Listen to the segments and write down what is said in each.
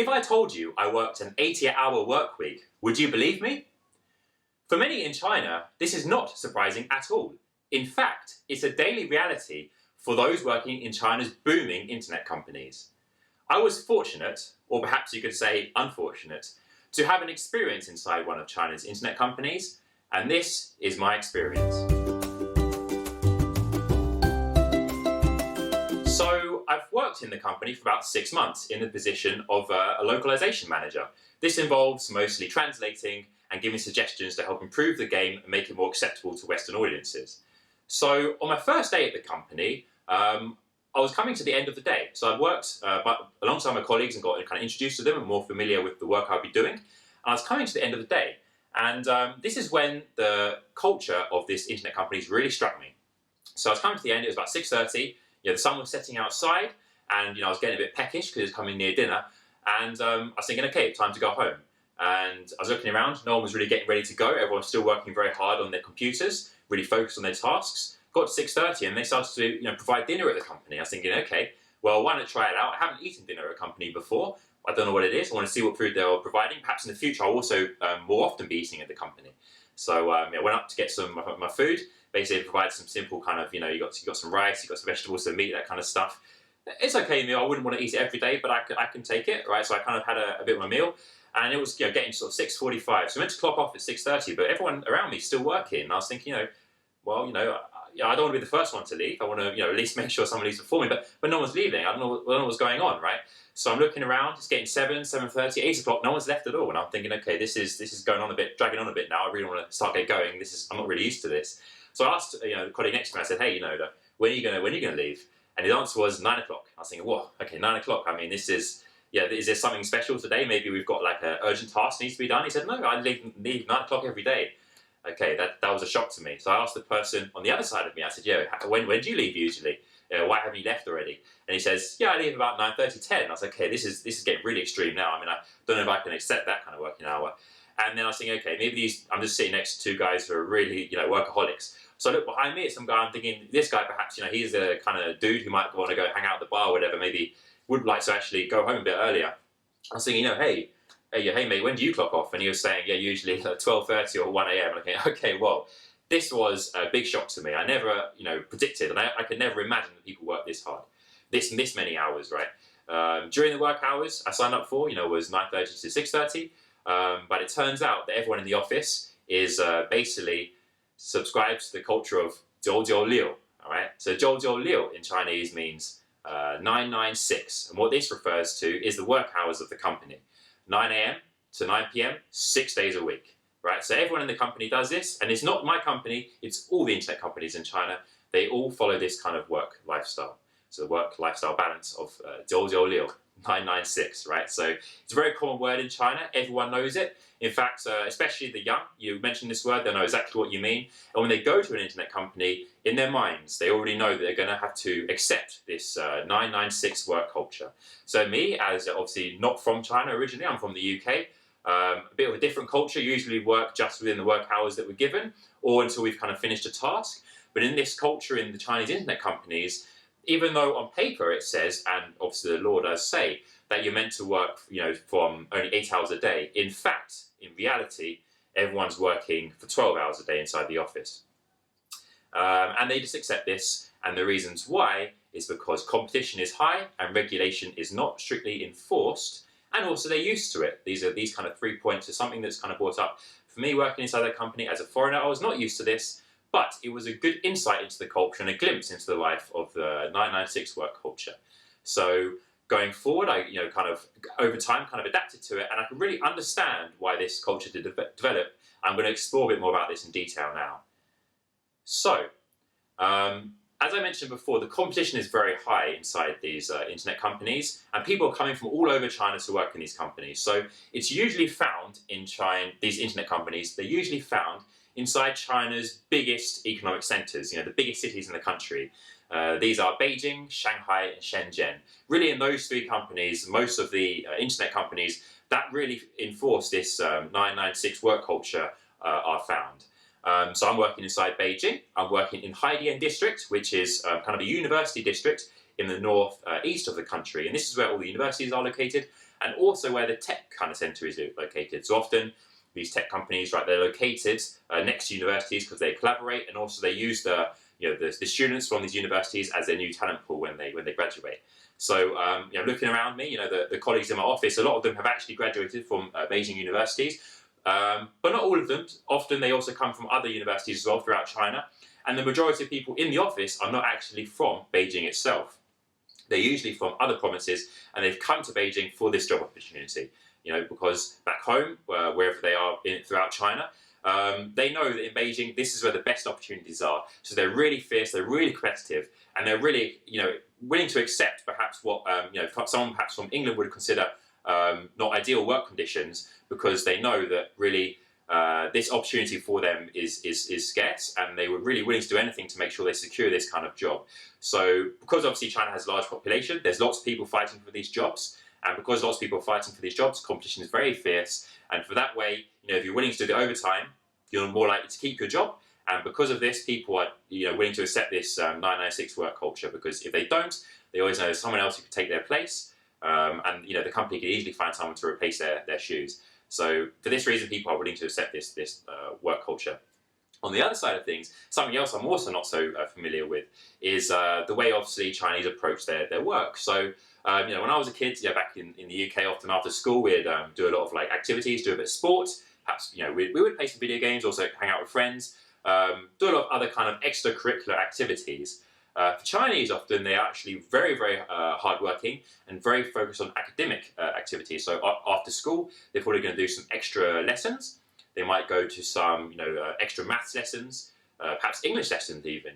If I told you I worked an 80-hour work week, would you believe me? For many in China, this is not surprising at all. In fact, it's a daily reality for those working in China's booming internet companies. I was fortunate, or perhaps you could say unfortunate, to have an experience inside one of China's internet companies, and this is my experience. So I've worked in the company for about 6 months in the position of a localization manager. This involves mostly translating and giving suggestions to help improve the game and make it more acceptable to Western audiences. So on my first day at the company, I was coming to the end of the day. So I'd worked alongside my colleagues and got kind of introduced to them and more familiar with the work I'd be doing. And I was coming to the end of the day. And this is when the culture of this internet company really struck me. So I was coming to the end, it was about 6:30, the sun was setting outside, and I was getting a bit peckish because it was coming near dinner. And I was thinking, okay, time to go home. And I was looking around, no one was really getting ready to go. Everyone was still working very hard on their computers, really focused on their tasks. Got to 6:30 and they started to provide dinner at the company. I was thinking, okay, well, why not try it out? I haven't eaten dinner at a company before. I don't know what it is. I want to see what food they were providing. Perhaps in the future I'll also more often be eating at the company. So I went up to get some of my food. Basically provide some simple kind of, you got some rice, you got some vegetables, some meat, that kind of stuff. It's okay meal. I wouldn't want to eat it every day, but I can take it, right? So I kind of had a bit of a meal. And it was getting sort of 6:45. So I meant to clock off at 6:30, but everyone around me is still working. And I was thinking, well, I don't want to be the first one to leave. I want to, at least make sure someone leaves before me. But no one's leaving. I don't know what's going on, right? So I'm looking around. It's getting 7:30, 8 o'clock. No one's left at all. And I'm thinking, okay, this is going on a bit, dragging on a bit now. I really want to start getting going. I'm not really used to this. So I asked, the colleague next to me. I said, hey, when are you gonna leave? And his answer was 9 o'clock. I was thinking, whoa, okay, 9 o'clock. I mean, is there something special today? Maybe we've got like an urgent task needs to be done. He said, no, I leave 9 o'clock every day. Okay, that was a shock to me. So I asked the person on the other side of me, I said, when do you leave usually? Why haven't you left already? And he says, I leave about 9:30, 10. I was like, okay, this is getting really extreme now. I mean, I don't know if I can accept that kind of working hour. And then I was thinking, okay, maybe I'm just sitting next to two guys who are really, workaholics. So I look behind me at some guy, I'm thinking, this guy perhaps, he's a kind of dude who might want to go hang out at the bar or whatever, maybe would like to actually go home a bit earlier. I was thinking, hey mate, when do you clock off? And he was saying, usually 12:30 or 1 a.m. I'm thinking, okay, well, this was a big shock to me. I never, predicted, and I could never imagine that people work this hard, this many hours, right? During the work hours I signed up for, was 9:30 to 6:30, but it turns out that everyone in the office is basically subscribes to the culture of 996, all right? So 996 in Chinese means 996, and what this refers to is the work hours of the company. 9 a.m. to 9 p.m., 6 days a week, right? So everyone in the company does this, and it's not my company, it's all the internet companies in China. They all follow this kind of work lifestyle. So the work-lifestyle balance of 996, 996, right? So it's a very common word in China. Everyone knows it. In fact, especially the young, you mention this word, they'll know exactly what you mean. And when they go to an internet company, in their minds, they already know that they're going to have to accept this 996 work culture. So me, as obviously not from China originally, I'm from the UK, a bit of a different culture, usually work just within the work hours that we're given, or until we've kind of finished a task. But in this culture in the Chinese internet companies, even though on paper it says, and obviously the law does say, that you're meant to work, from only 8 hours a day, in fact, in reality, everyone's working for 12 hours a day inside the office. And they just accept this, and the reasons why is because competition is high and regulation is not strictly enforced, and also they're used to it. These kind of 3 points are something that's kind of brought up. For me, working inside that company as a foreigner, I was not used to this, but it was a good insight into the culture and a glimpse into the life of the 996 work culture. So going forward, I kind of over time kind of adapted to it, and I can really understand why this culture did develop. I'm going to explore a bit more about this in detail now. So, as I mentioned before, the competition is very high inside these internet companies, and people are coming from all over China to work in these companies. So it's usually found in China, these internet companies, they're usually found inside China's biggest economic centers, the biggest cities in the country. These are Beijing, Shanghai, and Shenzhen. Really, in those three companies, most of the internet companies that really enforce this 996 work culture are found. So I'm working inside Beijing. I'm working in Haidian district, which is kind of a university district in the north east of the country, and this is where all the universities are located, and also where the tech kind of centre is located. So often these tech companies, right, they're located next to universities because they collaborate, and also they use the students from these universities as their new talent pool when they graduate. So looking around me, the colleagues in my office, a lot of them have actually graduated from Beijing universities, but not all of them. Often they also come from other universities as well throughout China, and the majority of people in the office are not actually from Beijing itself. They're usually from other provinces, and they've come to Beijing for this job opportunity. Because back home, wherever they are throughout China, they know that in Beijing, this is where the best opportunities are. So they're really fierce, they're really competitive, and they're really, willing to accept perhaps what, someone perhaps from England would consider not ideal work conditions, because they know that really this opportunity for them is scarce, and they were really willing to do anything to make sure they secure this kind of job. So because obviously China has a large population, there's lots of people fighting for these jobs, and because lots of people are fighting for these jobs, competition is very fierce, and for that way, if you're willing to do the overtime, you're more likely to keep your job. And because of this, people are willing to accept this 996 work culture, because if they don't, they always know there's someone else who could take their place, and the company can easily find someone to replace their shoes. So for this reason, people are willing to accept this work culture. On the other side of things, something else I'm also not so familiar with is the way obviously Chinese approach their work. So when I was a kid, back in the UK, often after school we'd do a lot of activities, do a bit of sport. Perhaps we would play some video games, also hang out with friends, do a lot of other kind of extracurricular activities. For Chinese, often they're actually very, very hardworking and very focused on academic activities. So after school, they're probably going to do some extra lessons. They might go to some, extra maths lessons, perhaps English lessons even,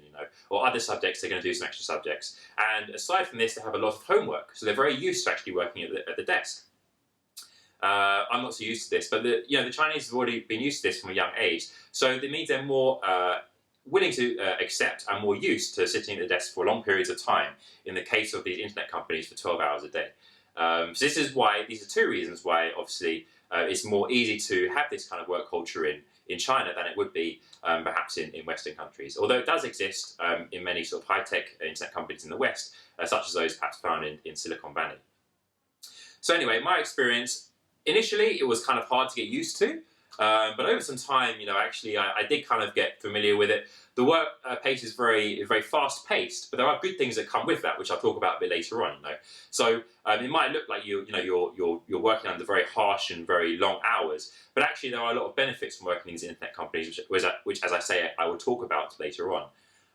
or other subjects. They're going to do some extra subjects. And aside from this, they have a lot of homework. So they're very used to actually working at the desk. I'm not so used to this, but the Chinese have already been used to this from a young age. So it means they're more willing to accept and more used to sitting at the desk for long periods of time, in the case of these internet companies for 12 hours a day. So these are two reasons why obviously it's more easy to have this kind of work culture in China than it would be perhaps in Western countries. Although it does exist in many sort of high-tech internet companies in the West, such as those perhaps found in Silicon Valley. So anyway, my experience, initially it was kind of hard to get used to, but over some time, actually I did kind of get familiar with it. The work pace is very fast paced, but there are good things that come with that, which I'll talk about a bit later on. So it might look like you're working under very harsh and very long hours, but actually there are a lot of benefits from working in these internet companies, which as I say, I will talk about later on.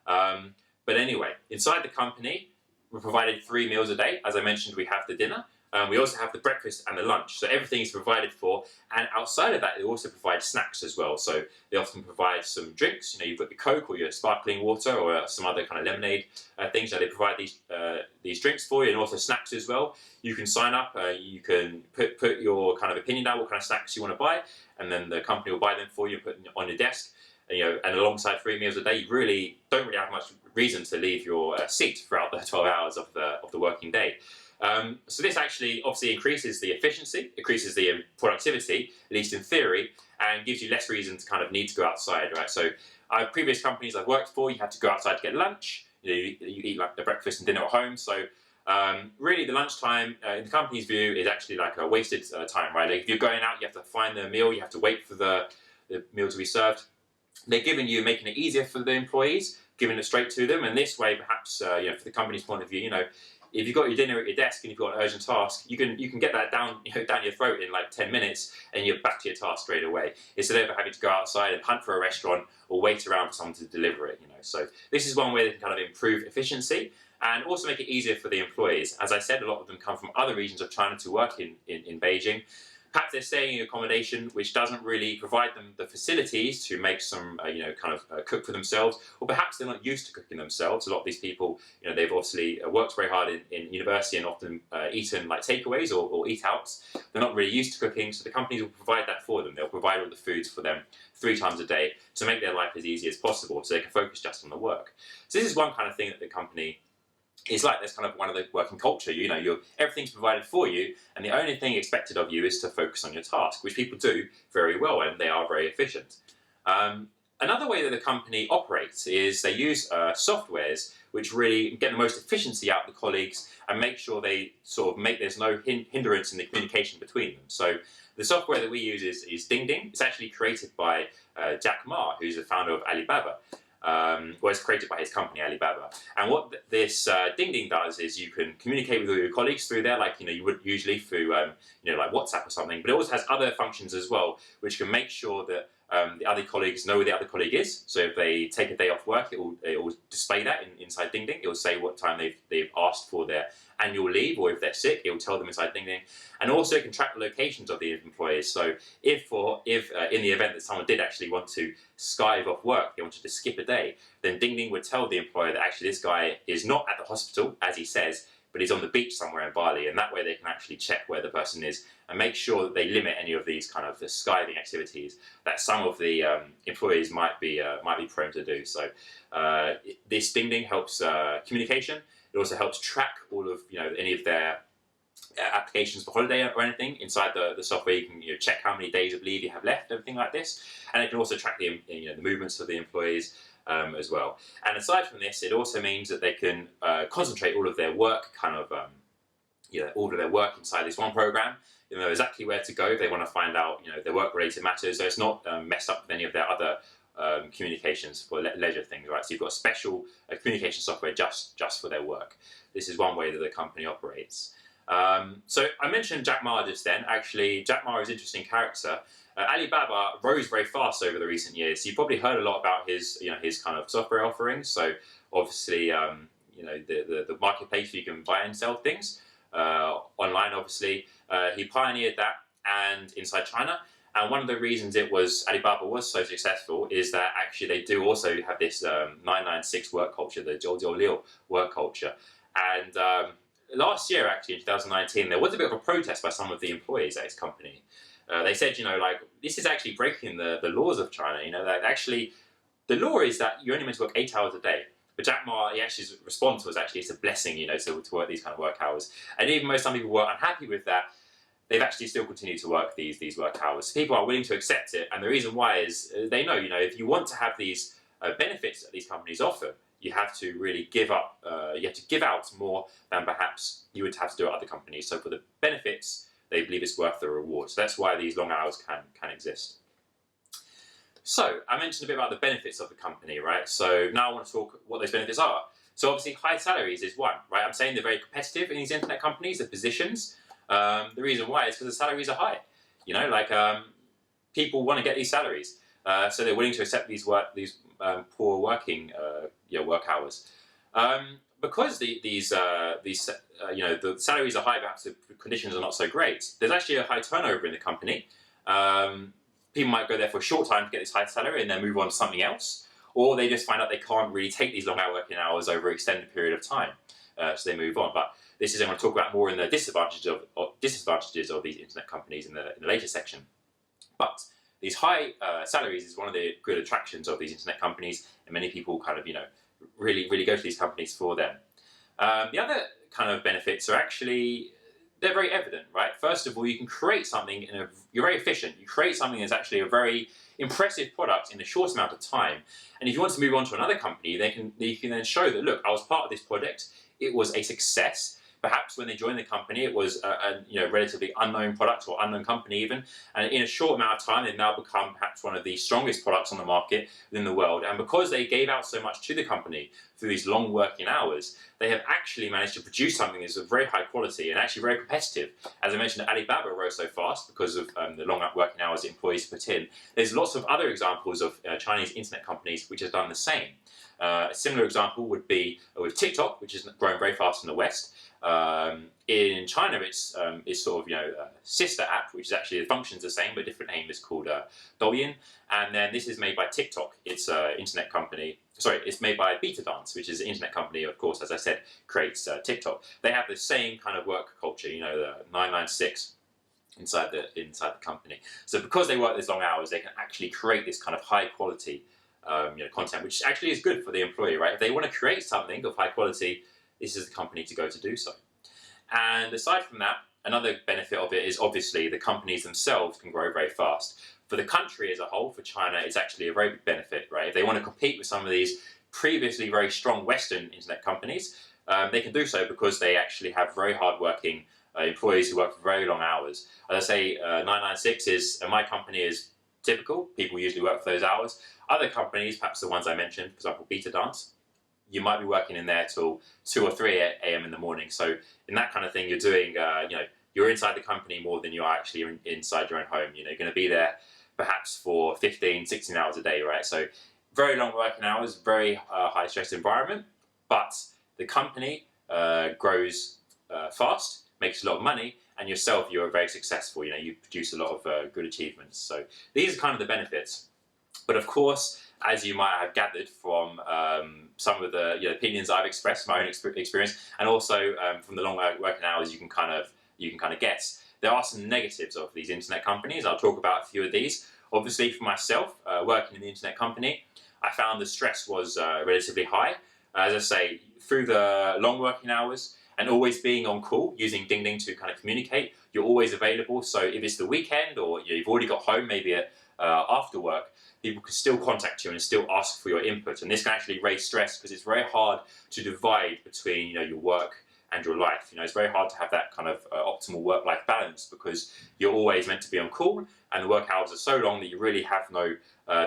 But anyway, inside the company, we're provided 3 meals a day. As I mentioned, we have the dinner. We also have the breakfast and the lunch, so everything is provided for. And outside of that, they also provide snacks as well. So they often provide some drinks. You've got your Coke or your sparkling water or some other kind of lemonade things. So they provide these drinks for you, and also snacks as well. You can sign up. You can put your kind of opinion down, what kind of snacks you want to buy, and then the company will buy them for you and put them on your desk. And alongside 3 meals a day, you really don't have much reason to leave your seat throughout the 12 hours of the working day. So this actually obviously increases the efficiency, increases the productivity, at least in theory, and gives you less reason to kind of need to go outside, right? So previous companies I've worked for, you had to go outside to get lunch. You eat the breakfast and dinner at home. So really the lunchtime, in the company's view, is actually like a wasted time, right? If you're going out, you have to find the meal, you have to wait for the meal to be served. They're making it easier for the employees, giving it straight to them, and this way perhaps, for the company's point of view, if you've got your dinner at your desk and you've got an urgent task, you can get that down your throat in like 10 minutes, and you're back to your task straight away, instead of having to go outside and hunt for a restaurant or wait around for someone to deliver it. So this is one way they can kind of improve efficiency and also make it easier for the employees. As I said, a lot of them come from other regions of China to work in Beijing. Perhaps they're staying in accommodation which doesn't really provide them the facilities to make some, cook for themselves, or perhaps they're not used to cooking themselves. A lot of these people, they've obviously worked very hard in university and often eaten like takeaways or eat outs. They're not really used to cooking, so the companies will provide that for them. They'll provide all the foods for them 3 times a day to make their life as easy as possible, so they can focus just on the work. So this is one kind of thing that the company, it's like that's kind of one of the working culture. Everything's provided for you, and the only thing expected of you is to focus on your task, which people do very well, and they are very efficient. Another way that the company operates is they use softwares which really get the most efficiency out of the colleagues and make sure they sort of there's no hindrance in the communication between them. So the software that we use is Ding Ding. It's actually created by Jack Ma, who's the founder of Alibaba. Well, it's created by his company Alibaba. And what this Ding Ding does is you can communicate with all your colleagues through there, like you would usually through like WhatsApp or something. But it also has other functions as well, which can make sure that the other colleagues know where the other colleague is. So if they take a day off work, it will display that inside Ding Ding. It will say what time they've asked for their annual leave, or if they're sick, it will tell them inside Ding Ding. And also it can track the locations of the employees. So if in the event that someone did actually want to skive off work, they wanted to skip a day, then Ding Ding would tell the employer that actually this guy is not at the hospital, as he says, but he's on the beach somewhere in Bali, and that way they can actually check where the person is and make sure that they limit any of these kind of the skiving activities that some of the employees might be prone to do. So this Ding Ding helps communication. It also helps track all of any of their applications for holiday or anything inside the software. You can check how many days of leave you have left, everything like this, and it can also track the the movements of the employees as well. And aside from this, it also means that they can concentrate all of their work, all of their work inside this one program. They know exactly where to go if they want to find out their work-related matters. So it's not messed up with any of their other communications for leisure things, right? So you've got a special communication software just for their work. This is one way that the company operates. So I mentioned Jack Ma just then. Actually, Jack Ma is an interesting character. Alibaba rose very fast over the recent years. You've probably heard a lot about his kind of software offerings. So obviously, the marketplace where you can buy and sell things online. Obviously, he pioneered that, and inside China. And one of the reasons Alibaba was so successful is that actually they do also have this 996 work culture, the 996work culture. And last year, actually in 2019, there was a bit of a protest by some of the employees at his company. They said, this is actually breaking the laws of China. That actually the law is that you're only meant to work 8 hours a day. But Jack Ma, his response was actually it's a blessing, to work these kind of work hours. And even though some people were unhappy with that, they've actually still continued to work these work hours. People are willing to accept it, and the reason why is they know, if you want to have these benefits that these companies offer, you have to really give up. You have to give out more than perhaps you would have to do at other companies. So for the benefits, they believe it's worth the reward. So that's why these long hours can exist. So I mentioned a bit about the benefits of the company, right? So now I want to talk what those benefits are. So obviously high salaries is one, right? I'm saying they're very competitive in these internet companies, the positions. The reason why is because the salaries are high. People want to get these salaries, so they're willing to accept these poor working work hours. Because the salaries are high, perhaps the conditions are not so great. There's actually a high turnover in the company. People might go there for a short time to get this high salary and then move on to something else, or they just find out they can't really take these long working hours over an extended period of time, so they move on. But this is I'm going to talk about more in the disadvantages of these internet companies in the later section. But these high salaries is one of the good attractions of these internet companies, and many people kind of really go to these companies for them. The other kind of benefits are actually they're very evident, right? First of all, you can create something you're very efficient. You create something that's actually a very impressive product in a short amount of time. And if you want to move on to another company, you can then show that, look, I was part of this project. It was a success. Perhaps when they joined the company, it was a relatively unknown product or unknown company even, and in a short amount of time, they've now become perhaps one of the strongest products on the market within the world. And because they gave out so much to the company through these long working hours, they have actually managed to produce something that's of very high quality and actually very competitive. As I mentioned, Alibaba rose so fast because of the long working hours that employees put in. There's lots of other examples of Chinese internet companies which have done the same. A similar example would be with TikTok, which is growing very fast in the West. In China, it's sort of sister app, which is actually the function's the same but different name. Is called Douyin, and then this is made by TikTok. It's an internet company. Sorry, it's made by BetaDance, which is an internet company. Of course, as I said, creates TikTok. They have the same kind of work culture. The 996 inside the company. So because they work these long hours, they can actually create this kind of high quality content, which actually is good for the employee, right? If they want to create something of high quality, this is the company to go to do so. And aside from that, another benefit of it is obviously the companies themselves can grow very fast. For the country as a whole, for China, it's actually a very big benefit, right? If they want to compete with some of these previously very strong Western internet companies, they can do so because they actually have very hard-working employees who work for very long hours. As I say, 996 is, my company is typical. People usually work for those hours. Other companies, perhaps the ones I mentioned, for example, Beta Dance, you might be working in there till 2 or 3 a.m. in the morning. So in that kind of thing, you're doing, you're inside the company more than you are actually inside your own home. You're going to be there perhaps for 15, 16 hours a day, right? So very long working hours, very high stress environment, but the company grows fast, makes a lot of money, and yourself, you're very successful. You produce a lot of good achievements. So these are kind of the benefits. But of course, as you might have gathered from some of the opinions I've expressed, my own experience, and also from the long working hours, you can kind of guess. There are some negatives of these internet companies. I'll talk about a few of these. Obviously, for myself, working in the internet company, I found the stress was relatively high. As I say, through the long working hours and always being on call, using Ding Ding to kind of communicate, you're always available. So if it's the weekend or you've already got home, maybe after work, people can still contact you and still ask for your input. And this can actually raise stress because it's very hard to divide between your work and your life. It's very hard to have that kind of optimal work-life balance because you're always meant to be on call and the work hours are so long that you really have no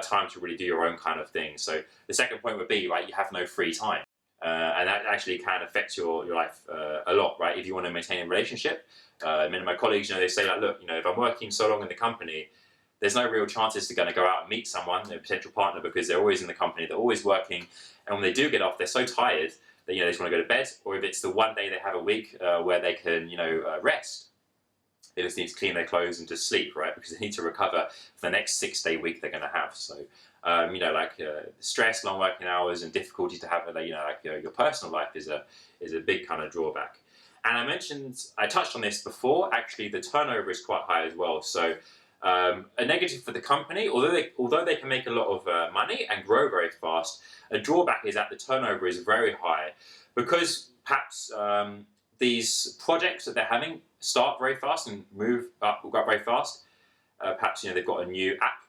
time to really do your own kind of thing. So the second point would be, right, you have no free time. And that actually can affect your life a lot, right? If you want to maintain a relationship. Many of my colleagues, they say, like, look, if I'm working so long in the company, there's no real chances to go out and meet someone, a potential partner, because they're always in the company, they're always working, and when they do get off, they're so tired that they just want to go to bed. Or if it's the one day they have a week where they can rest, they just need to clean their clothes and just sleep, right? Because they need to recover for the next 6-day week they're going to have. So, stress, long working hours, and difficulty to have your personal life is a big kind of drawback. And I touched on this before. Actually, the turnover is quite high as well. So. A negative for the company, although they can make a lot of money and grow very fast, a drawback is that the turnover is very high because perhaps these projects that they're having start very fast and move up very fast. Perhaps they've got a new app,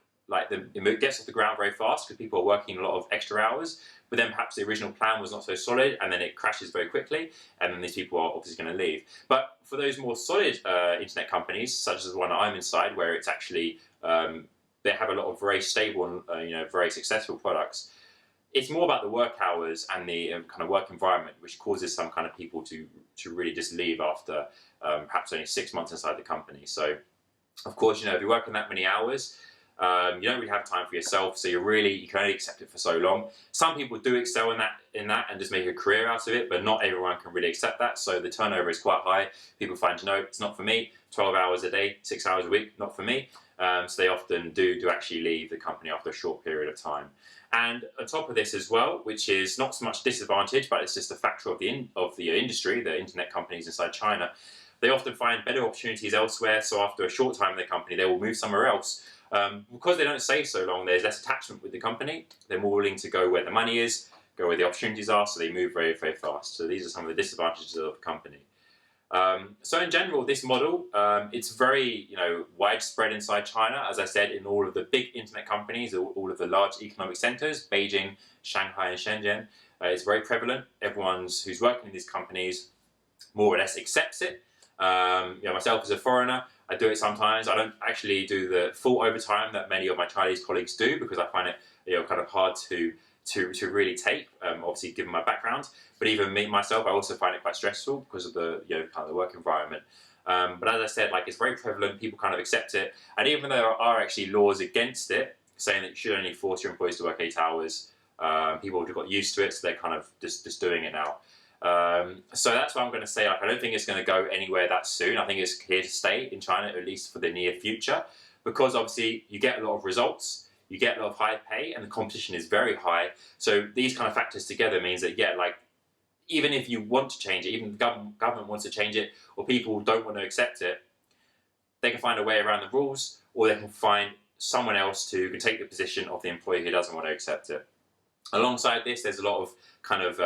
it gets off the ground very fast because people are working a lot of extra hours, but then perhaps the original plan was not so solid and then it crashes very quickly and then these people are obviously going to leave. But for those more solid internet companies, such as the one I'm inside, where it's actually, they have a lot of very stable and very successful products, it's more about the work hours and the kind of work environment, which causes some kind of people to really just leave after perhaps only 6 months inside the company. So, of course, if you're working that many hours, you don't really have time for yourself, so you can only accept it for so long. Some people do excel in that and just make a career out of it, but not everyone can really accept that. So the turnover is quite high. People find, it's not for me. 12 hours a day, 6 hours a week, not for me. So they often do actually leave the company after a short period of time. And on top of this as well, which is not so much disadvantage, but it's just a factor of the industry, the internet companies inside China, they often find better opportunities elsewhere. So after a short time in the company, they will move somewhere else. Because they don't stay so long, there's less attachment with the company. They're more willing to go where the money is, go where the opportunities are, so they move very, very fast. So these are some of the disadvantages of the company. So in general, this model, it's very widespread inside China. As I said, in all of the big internet companies, all of the large economic centers, Beijing, Shanghai, and Shenzhen, it's very prevalent. Everyone who's working in these companies more or less accepts it. Myself as a foreigner, I do it sometimes. I don't actually do the full overtime that many of my Chinese colleagues do because I find it kind of hard to really take, obviously given my background. But even myself, I also find it quite stressful because of the kind of the work environment. But as I said, it's very prevalent. People kind of accept it, and even though there are actually laws against it, saying that you should only force your employees to work 8 hours, people have got used to it, so they're kind of just doing it now. So that's why I'm going to say, I don't think it's going to go anywhere that soon. I think it's here to stay in China, at least for the near future, because obviously you get a lot of results, you get a lot of high pay, and the competition is very high. So these kind of factors together means that, even if you want to change it, even the government wants to change it, or people don't want to accept it, they can find a way around the rules, or they can find someone else who can take the position of the employee who doesn't want to accept it. Alongside this, there's a lot of kind of,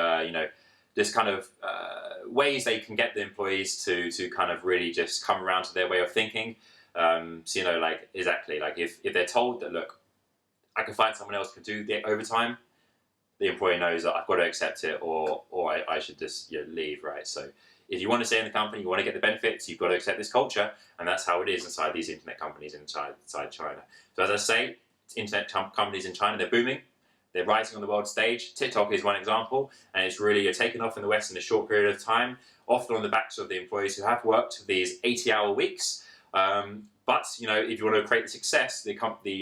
ways they can get the employees to kind of really just come around to their way of thinking. So, you know, like, exactly, like if they're told that, look, I can find someone else who can do the overtime, the employee knows that I've got to accept it, or I should just, you know, leave, right? So if you want to stay in the company, you want to get the benefits, you've got to accept this culture, and that's how it is inside these internet companies inside China. So as I say, internet companies in China, they're booming. They're rising on the world stage. TikTok is one example, and it's really taken off in the West in a short period of time, often on the backs of the employees who have worked these 80-hour weeks. But, you know, if you want to create success, the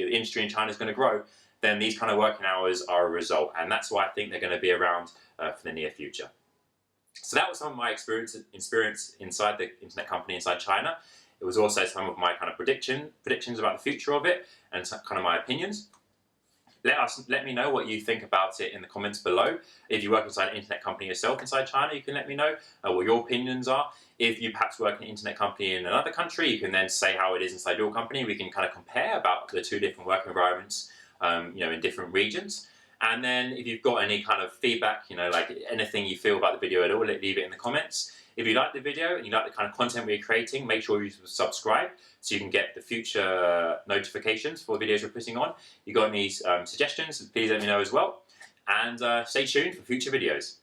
industry in China is going to grow, then these kind of working hours are a result, and that's why I think they're going to be around for the near future. So that was some of my experience inside the internet company inside China. It was also some of my kind of predictions about the future of it, and kind of my opinions. Let me know what you think about it in the comments below. If you work inside an internet company yourself inside China, you can let me know what your opinions are. If you perhaps work in an internet company in another country, you can then say how it is inside your company. We can kind of compare about the two different work environments, you know, in different regions. And then if you've got any kind of feedback, you know, like anything you feel about the video at all, leave it in the comments. If you like the video and you like the kind of content we're creating, make sure you subscribe so you can get the future notifications for the videos we're putting on. If you've got any suggestions, please let me know as well. And stay tuned for future videos.